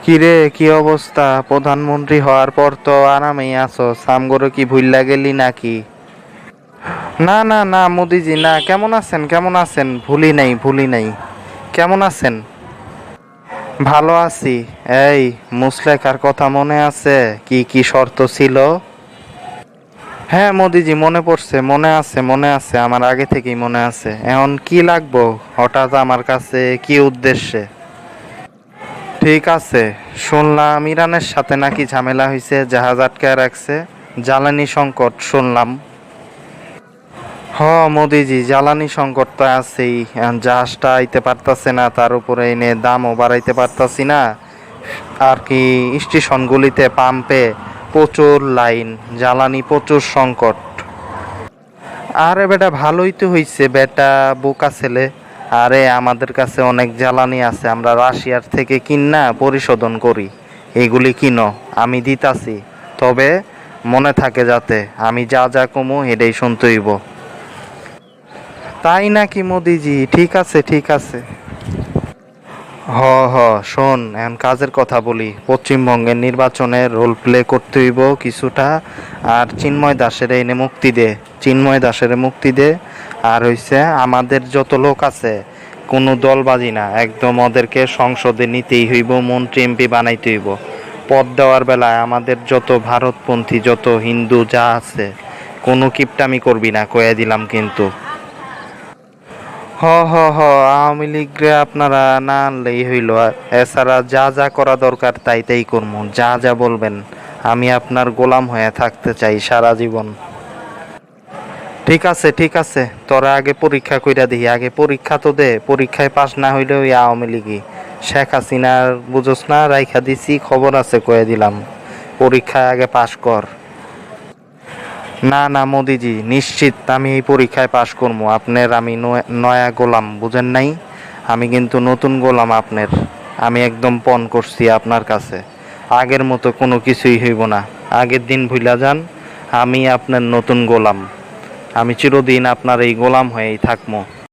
কিরে, কি অবস্থা? প্রধানমন্ত্রী হওয়ার পর তো আরামেই আছো, সামগরে কি ভুইল্লা গেলি নাকি? না না না মোদিজি, না। কেমন আছেন, কেমন আছেন? ভুলি নাই, ভুলি নাই। কেমন আছেন? ভালো আছি। এই, মুসলেখার কথা মনে আছে? কি কি শর্ত ছিল? হ্যাঁ মোদিজি, মনে পড়ছে, মনে আছে, মনে আছে, আমার আগে থেকেই মনে আছে। এখন কি লাগবো হঠাৎ আমার কাছে, কি উদ্দেশ্যে? ঠিক আছে। শুনলাম ইরানের সাথে নাকি ঝামেলা হয়েছে, জাহাজ আটকায় রাখছে। জ্বালানি সংকট শুনলাম। হ মোদিজি, জ্বালানি সংকট তো আছেই। এখন জাহাজটা আইতে পারতাছে না, তার উপরে এনে দামও বাড়াইতে পারতাছি না। আর কি, স্টেশনগুলিতে পাম্পে প্রচুর লাইন, জ্বালানি প্রচুর সংকট। আরে বেটা, ভালোই তো হইছে বেটা, বোকা ছেলে। আরে আমাদের কাছে অনেক জ্বালানি আছে, আমরা রাশিয়ার থেকে কিনা পরিশোধন করি। এগুলি কিনো, আমি দিতাছি। তবে মনে থাকে যাতে আমি যা যা কমু এটাই শুনতে হইব। তাই নাকি মোদিজি? ঠিক আছে, ঠিক আছে। হ হ, শোন, এখন কাজের কথা বলি। পশ্চিমবঙ্গের নির্বাচনে রোল প্লে করতে হইব কিছুটা। আর চিন্ময় দাসের এনে মুক্তি দে। চিন্ময় দাসের মুক্তি দে। আর হইছে আমাদের যত লোক আছে, কোনো দলবাজি না, একদম ওদেরকে সংসদে নিতেই হইব, মন্ত্রী এমপি বানাইতে হইব। পদ দেওয়ার বেলায় আমাদের যত ভারতপন্থী, যত হিন্দু যা আছে, কোনো কিপটামি করবি না, কয়ে দিলাম কিন্তু। হ হ হ, আওয়ামী লীগরে আপনারা না আনলেই হইল। এছাড়া যা যা করা দরকার তাই তাই করবো, যা যা বলবেন। আমি আপনার গোলাম হয়ে থাকতে চাই সারা জীবন। ঠিক আছে, ঠিক আছে, তোরা আগে পরীক্ষা কইরা দিই, আগে পরীক্ষা তো দে। পরীক্ষায় পাস না হইলে ওই আওয়ামী লীগই। শেখ হাসিনার বুঝোস না, রাইখা দিছি, খবর আছে, কয়ে দিলাম। পরীক্ষায় আগে পাস কর। না না মোদিজি, নিশ্চিত আমি এই পরীক্ষায় পাশ করবো। আপনার আমি নয়া গোলাম, বুঝেন নাই? আমি কিন্তু নতুন গোলাম আপনার। আমি একদম পণ করছি আপনার কাছে। আগের মতো কোনো কিছুই হইব না। আগের দিন ভুলা যান। আমি আপনার নতুন গোলাম। আমি চিরদিন আপনার এই গোলাম হয়েই থাকবো।